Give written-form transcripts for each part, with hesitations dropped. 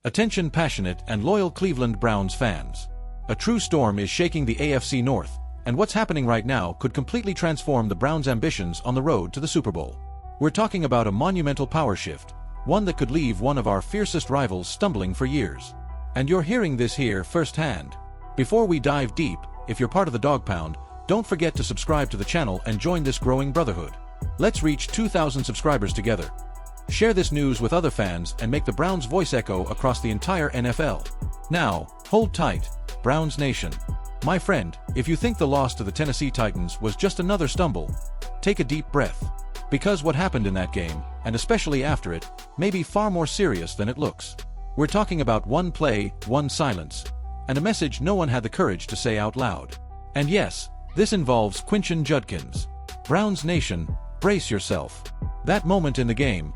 Attention passionate and loyal Cleveland Browns fans. A true storm is shaking the AFC North, and what's happening right now could completely transform the Browns' ambitions on the road to the Super Bowl. We're talking about a monumental power shift, one that could leave one of our fiercest rivals stumbling for years. And you're hearing this here firsthand. Before we dive deep, if you're part of the Dog Pound, don't forget to subscribe to the channel and join this growing brotherhood. Let's reach 2,000 subscribers together. Share this news with other fans and make the Browns' voice echo across the entire NFL. Now, hold tight, Browns Nation. My friend, if you think the loss to the Tennessee Titans was just another stumble, take a deep breath. Because what happened in that game, and especially after it, may be far more serious than it looks. We're talking about one play, one silence, and a message no one had the courage to say out loud. And yes, this involves Quinshon Judkins. Browns Nation, brace yourself. That moment in the game,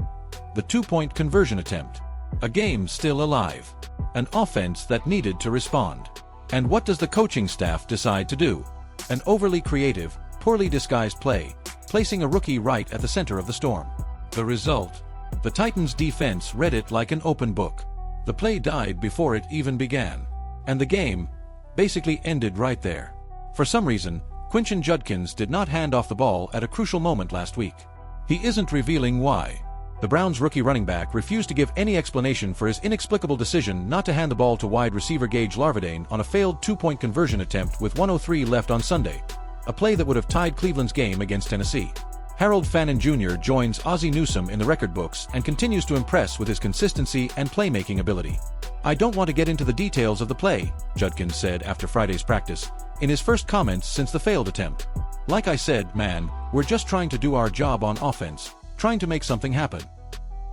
the two-point conversion attempt. A game still alive. An offense that needed to respond. And what does the coaching staff decide to do? An overly creative, poorly disguised play, placing a rookie right at the center of the storm. The result? The Titans' defense read it like an open book. The play died before it even began. And the game basically ended right there. For some reason, Quinshon Judkins did not hand off the ball at a crucial moment last week. He isn't revealing why. The Browns' rookie running back refused to give any explanation for his inexplicable decision not to hand the ball to wide receiver Gage Larvadain on a failed two-point conversion attempt with 1:03 left on Sunday, a play that would have tied Cleveland's game against Tennessee. Harold Fannin Jr. joins Ozzie Newsome in the record books and continues to impress with his consistency and playmaking ability. "I don't want to get into the details of the play," Judkins said after Friday's practice, in his first comments since the failed attempt. "Like I said, man, we're just trying to do our job on offense, trying to make something happen."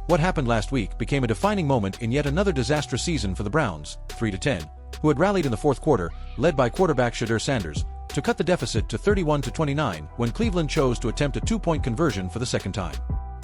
What happened last week became a defining moment in yet another disastrous season for the Browns, 3-10, who had rallied in the fourth quarter, led by quarterback Shedeur Sanders, to cut the deficit to 31-29 when Cleveland chose to attempt a two-point conversion for the second time.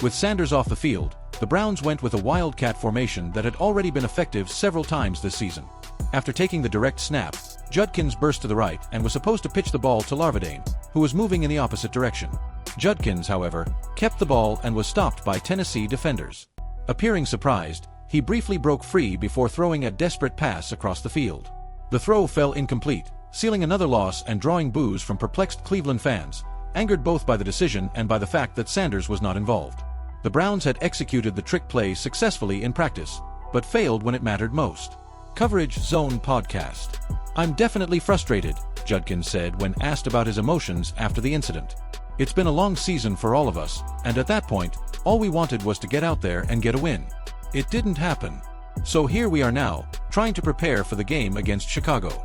With Sanders off the field, the Browns went with a wildcat formation that had already been effective several times this season. After taking the direct snap, Judkins burst to the right and was supposed to pitch the ball to Larvadain, who was moving in the opposite direction. Judkins, however, kept the ball and was stopped by Tennessee defenders. Appearing surprised, he briefly broke free before throwing a desperate pass across the field. The throw fell incomplete, sealing another loss and drawing boos from perplexed Cleveland fans, angered both by the decision and by the fact that Sanders was not involved. The Browns had executed the trick play successfully in practice, but failed when it mattered most. Coverage Zone Podcast. "I'm definitely frustrated," Judkins said when asked about his emotions after the incident. "It's been a long season for all of us, and at that point, all we wanted was to get out there and get a win. It didn't happen. So here we are now, trying to prepare for the game against Chicago."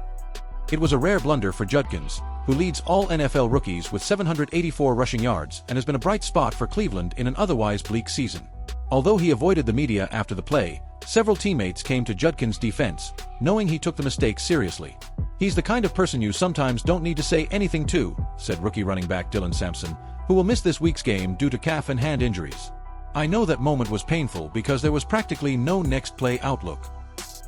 It was a rare blunder for Judkins, who leads all NFL rookies with 784 rushing yards and has been a bright spot for Cleveland in an otherwise bleak season. Although he avoided the media after the play, several teammates came to Judkins' defense, knowing he took the mistake seriously. "He's the kind of person you sometimes don't need to say anything to," said rookie running back Dylan Sampson, who will miss this week's game due to calf and hand injuries. "I know that moment was painful because there was practically no next play outlook."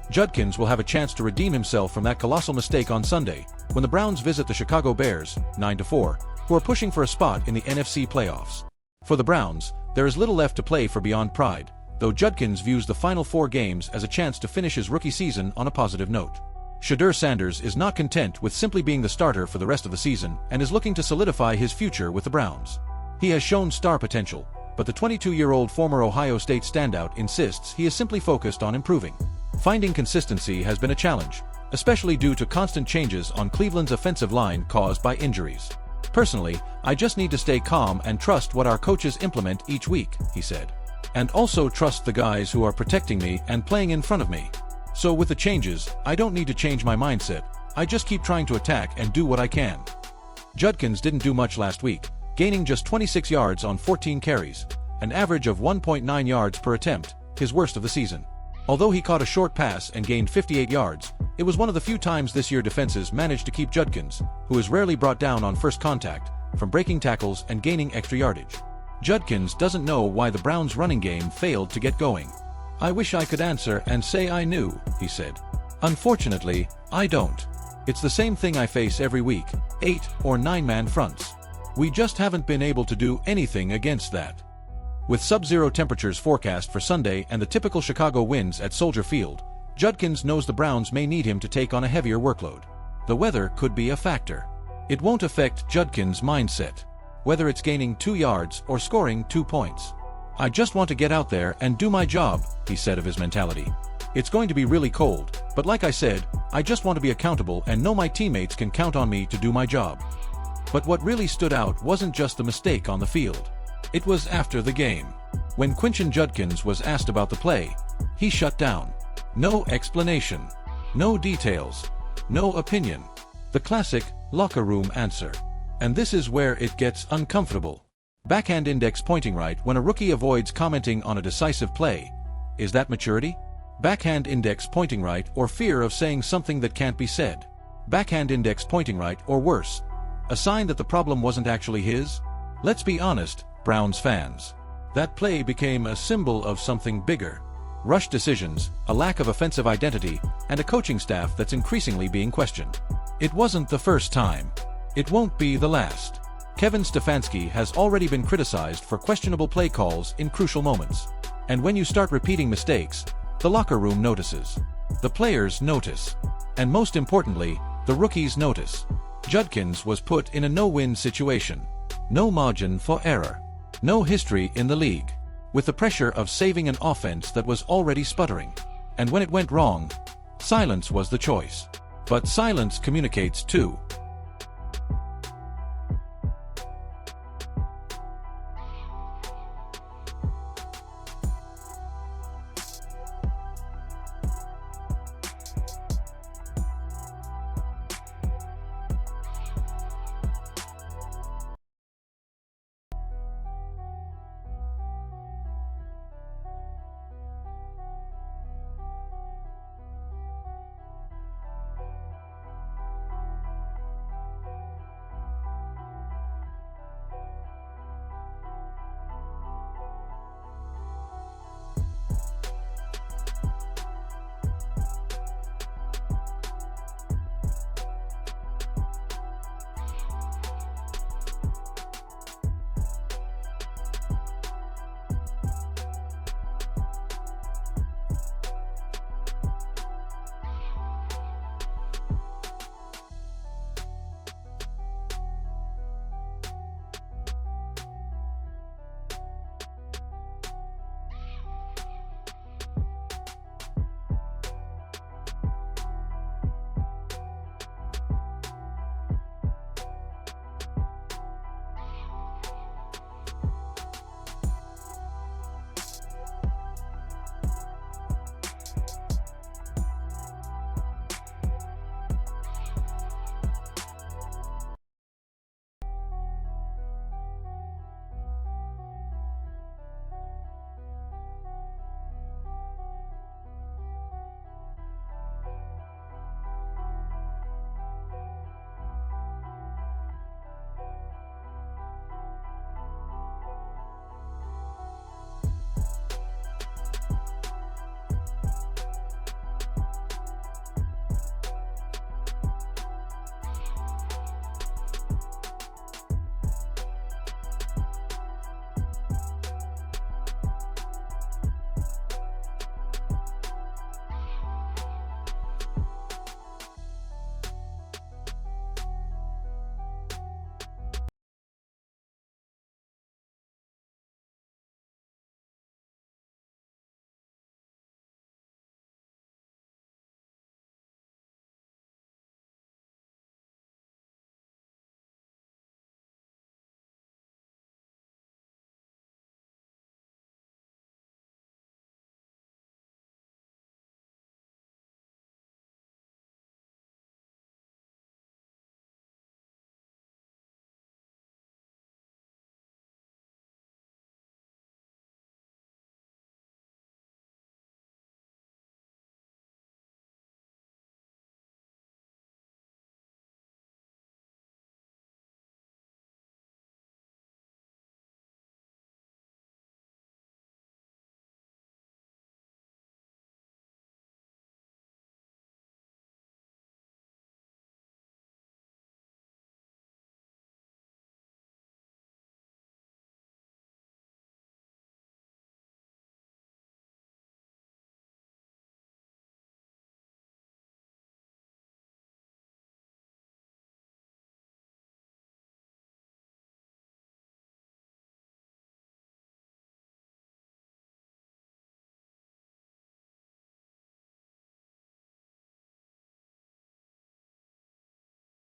Judkins will have a chance to redeem himself from that colossal mistake on Sunday, when the Browns visit the Chicago Bears, 9-4, who are pushing for a spot in the NFC playoffs. For the Browns, there is little left to play for beyond pride, though Judkins views the final 4 games as a chance to finish his rookie season on a positive note. Shedeur Sanders is not content with simply being the starter for the rest of the season and is looking to solidify his future with the Browns. He has shown star potential, but the 22-year-old former Ohio State standout insists he is simply focused on improving. Finding consistency has been a challenge, especially due to constant changes on Cleveland's offensive line caused by injuries. "Personally, I just need to stay calm and trust what our coaches implement each week," he said. "And also trust the guys who are protecting me and playing in front of me. So with the changes, I don't need to change my mindset, I just keep trying to attack and do what I can." Judkins didn't do much last week, gaining just 26 yards on 14 carries, an average of 1.9 yards per attempt, his worst of the season. Although he caught a short pass and gained 58 yards, it was one of the few times this year defenses managed to keep Judkins, who is rarely brought down on first contact, from breaking tackles and gaining extra yardage. Judkins doesn't know why the Browns' running game failed to get going. "I wish I could answer and say I knew," he said. "Unfortunately, I don't. It's the same thing I face every week, 8 or 9-man fronts. We just haven't been able to do anything against that." With sub-zero temperatures forecast for Sunday and the typical Chicago winds at Soldier Field, Judkins knows the Browns may need him to take on a heavier workload. The weather could be a factor. It won't affect Judkins' mindset, whether it's gaining 2 yards or scoring 2 points. "I just want to get out there and do my job," he said of his mentality. "It's going to be really cold, but like I said, I just want to be accountable and know my teammates can count on me to do my job." But what really stood out wasn't just the mistake on the field. It was after the game. When Quinshon Judkins was asked about the play, he shut down. No explanation. No details. No opinion. The classic locker room answer. And this is where it gets uncomfortable. Backhand index pointing right when a rookie avoids commenting on a decisive play. Is that maturity? Backhand index pointing right or fear of saying something that can't be said? Backhand index pointing right or worse, a sign that the problem wasn't actually his? Let's be honest, Browns fans. That play became a symbol of something bigger. Rushed decisions, a lack of offensive identity, and a coaching staff that's increasingly being questioned. It wasn't the first time. It won't be the last. Kevin Stefanski has already been criticized for questionable play calls in crucial moments. And when you start repeating mistakes, the locker room notices. The players notice. And most importantly, the rookies notice. Judkins was put in a no-win situation. No margin for error. No history in the league. With the pressure of saving an offense that was already sputtering. And when it went wrong, silence was the choice. But silence communicates too.